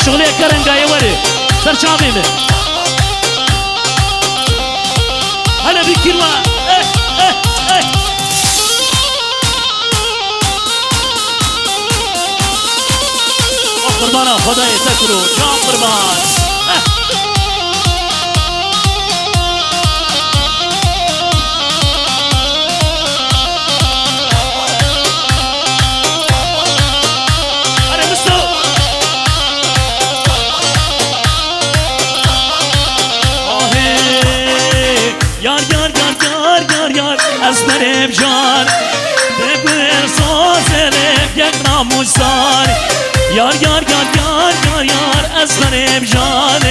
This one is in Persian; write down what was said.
شغلی کرنگای وری سرچامی می هلا بیکیروا قربانا خدای تکرو جام قربان اسمرم جان بگویر سازلم یک ناموزار یار یار یار یار یار یار اسمرم جان